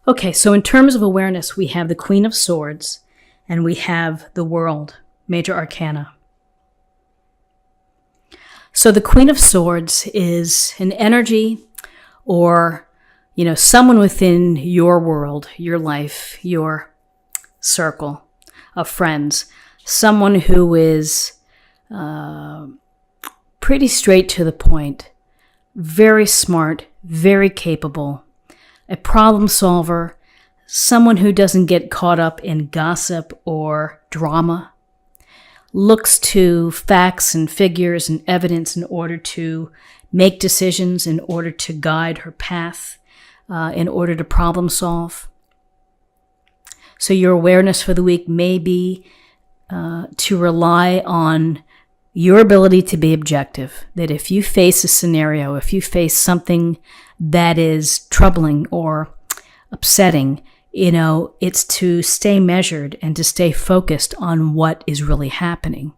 Okay, so in terms of awareness, we have the Queen of Swords and we have the World, Major Arcana. So the Queen of Swords is an energy or, someone within your world, your life, your circle of friends, someone who is pretty straight to the point, very smart, very capable, a problem solver, someone who doesn't get caught up in gossip or drama, looks to facts and figures and evidence in order to make decisions, in order to guide her path, in order to problem solve. So your awareness for the week may be to rely on your ability to be objective, that if you face a scenario, if you face something that is troubling or upsetting, it's to stay measured and to stay focused on what is really happening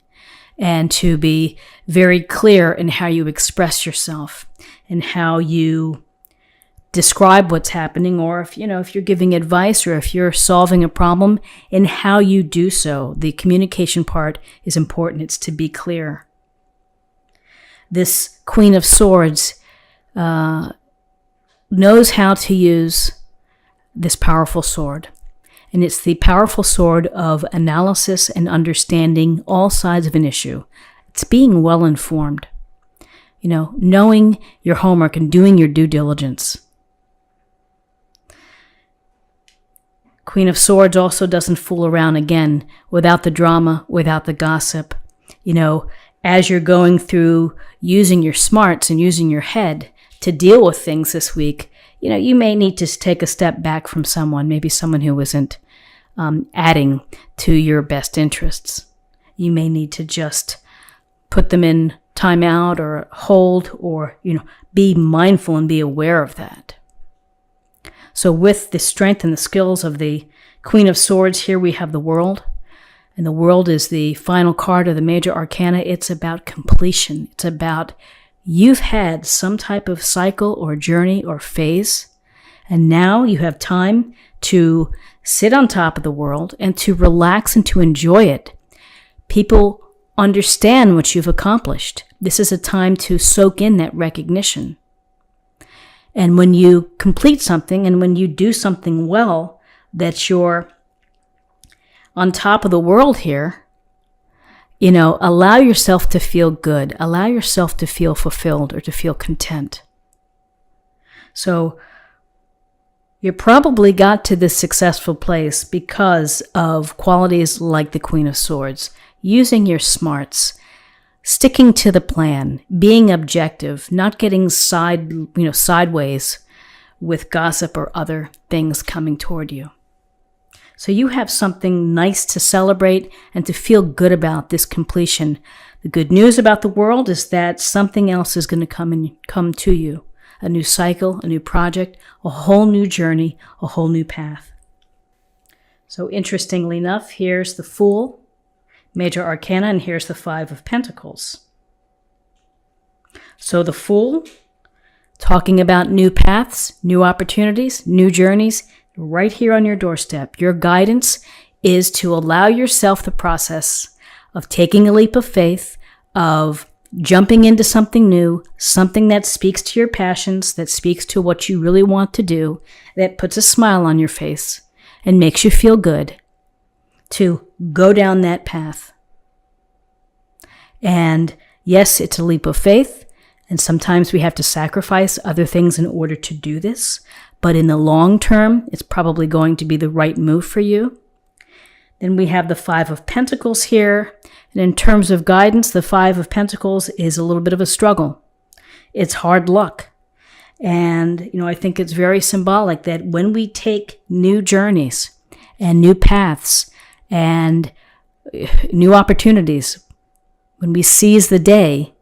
and to be very clear in how you express yourself and how you describe what's happening, or if you're giving advice or if you're solving a problem, in how you do so. The communication part is important. It's to be clear. This Queen of Swords knows how to use this powerful sword. And it's the powerful sword of analysis and understanding all sides of an issue. It's being well informed. Knowing your homework and doing your due diligence. Queen of Swords also doesn't fool around, again, without the drama, without the gossip. As you're going through using your smarts and using your head to deal with things this week, you may need to take a step back from someone, maybe someone who isn't adding to your best interests. You may need to just put them in timeout or hold or, be mindful and be aware of that. So with the strength and the skills of the Queen of Swords, here we have the World. And the World is the final card of the Major Arcana. It's about completion. It's about you've had some type of cycle or journey or phase, and now you have time to sit on top of the world and to relax and to enjoy it. People understand what you've accomplished. This is a time to soak in that recognition. And when you complete something and when you do something well, that you're on top of the world here, allow yourself to feel good. Allow yourself to feel fulfilled or to feel content. So you probably got to this successful place because of qualities like the Queen of Swords, using your smarts, sticking to the plan, being objective, not getting sideways with gossip or other things coming toward you. So you have something nice to celebrate and to feel good about this completion. The good news about the world is that something else is going to come to you. A new cycle, a new project, a whole new journey, a whole new path. So interestingly enough, here's the Fool, Major Arcana, and here's the Five of Pentacles. So the Fool, talking about new paths, new opportunities, new journeys, right here on your doorstep. Your guidance is to allow yourself the process of taking a leap of faith, of jumping into something new, something that speaks to your passions, that speaks to what you really want to do, that puts a smile on your face and makes you feel good, to go down that path. And yes, it's a leap of faith, and sometimes we have to sacrifice other things in order to do this, but in the long term, it's probably going to be the right move for you. Then we have the Five of Pentacles here. And in terms of guidance, the Five of Pentacles is a little bit of a struggle. It's hard luck. And, I think it's very symbolic that when we take new journeys and new paths and new opportunities, when we seize the day,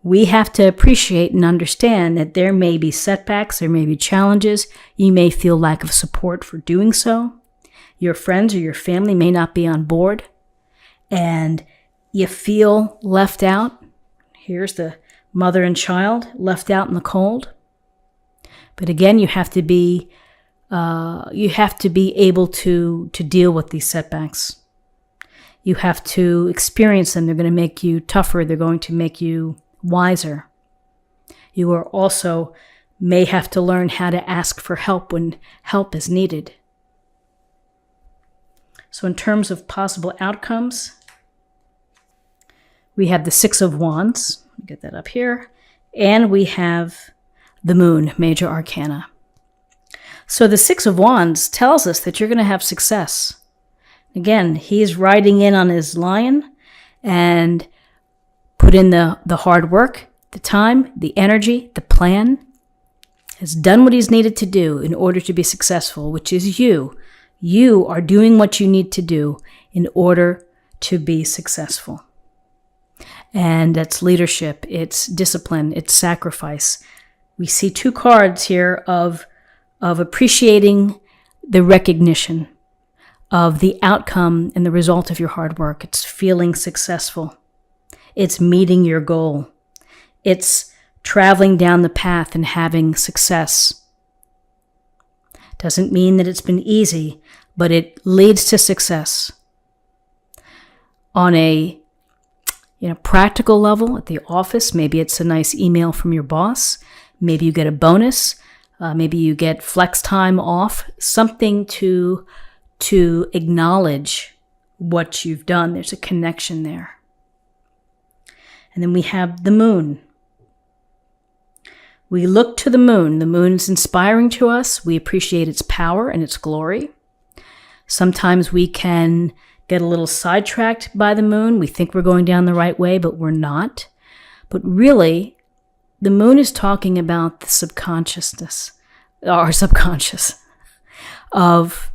we have to appreciate and understand that there may be setbacks, there may be challenges. You may feel lack of support for doing so. Your friends or your family may not be on board, and you feel left out. Here's the mother and child left out in the cold. But again, you have to be You have to be able to deal with these setbacks. You have to experience them. They're going to make you tougher. They're going to make you wiser. You are also may have to learn how to ask for help when help is needed. So in terms of possible outcomes, we have the Six of Wands. Get that up here. And we have the Moon, Major Arcana. So the Six of Wands tells us that you're going to have success. Again, he's riding in on his lion and put in the hard work, the time, the energy, the plan. Has done what he's needed to do in order to be successful, which is you. You are doing what you need to do in order to be successful. And that's leadership, it's discipline, it's sacrifice. We see two cards here of appreciating the recognition of the outcome and the result of your hard work. It's feeling successful. It's meeting your goal. It's traveling down the path and having success. Doesn't mean that it's been easy, but it leads to success. On a practical level at the office, maybe it's a nice email from your boss. Maybe you get a bonus. Maybe you get flex time off. Something to acknowledge what you've done. There's a connection there. And then we have the Moon. We look to the Moon. The Moon's inspiring to us. We appreciate its power and its glory. Sometimes we can get a little sidetracked by the Moon. We think we're going down the right way, but we're not. But really, the Moon is talking about the subconsciousness, our subconscious, of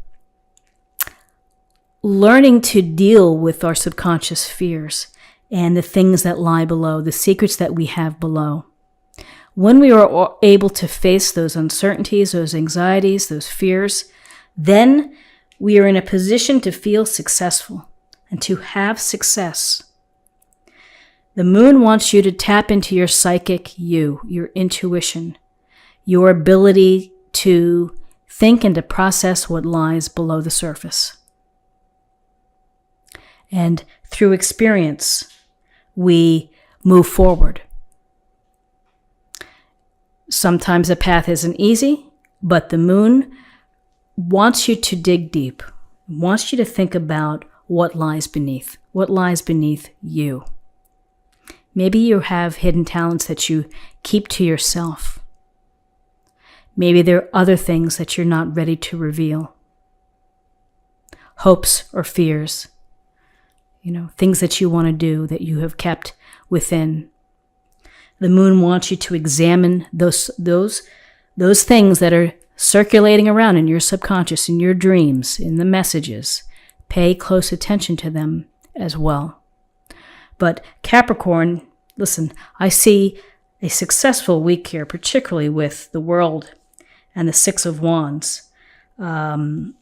learning to deal with our subconscious fears and the things that lie below, the secrets that we have below. When we are able to face those uncertainties, those anxieties, those fears, then we are in a position to feel successful and to have success. The Moon wants you to tap into your psychic you, your intuition, your ability to think and to process what lies below the surface. And through experience, we move forward. Sometimes the path isn't easy, but the Moon wants you to dig deep, wants you to think about what lies beneath you. Maybe you have hidden talents that you keep to yourself. Maybe there are other things that you're not ready to reveal. Hopes or fears, things that you want to do that you have kept within. The Moon wants you to examine those things that are circulating around in your subconscious, in your dreams, in the messages. Pay close attention to them as well. But Capricorn, listen, I see a successful week here, particularly with the World and the Six of Wands, and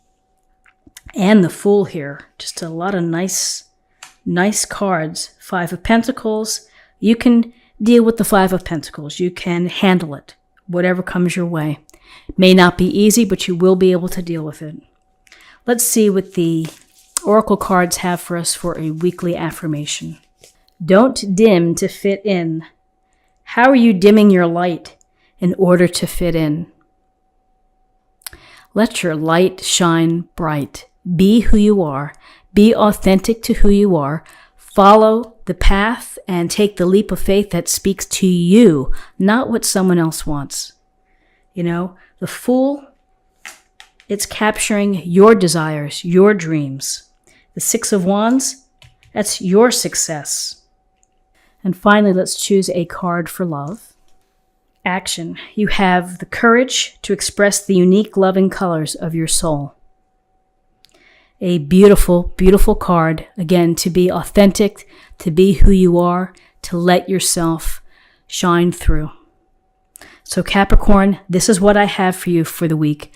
the Fool here. Just a lot of nice cards. Five of Pentacles. You can deal with the Five of Pentacles. You can handle it, whatever comes your way. May not be easy, but you will be able to deal with it. Let's see what the Oracle cards have for us for a weekly affirmation. Don't dim to fit in. How are you dimming your light in order to fit in? Let your light shine bright. Be who you are. Be authentic to who you are. Follow the path and take the leap of faith that speaks to you, not what someone else wants. The Fool, it's capturing your desires, your dreams. The Six of Wands, that's your success. And finally, let's choose a card for love. Action. You have the courage to express the unique loving colors of your soul. A beautiful, beautiful card. Again, to be authentic, to be who you are, to let yourself shine through. So Capricorn, this is what I have for you for the week.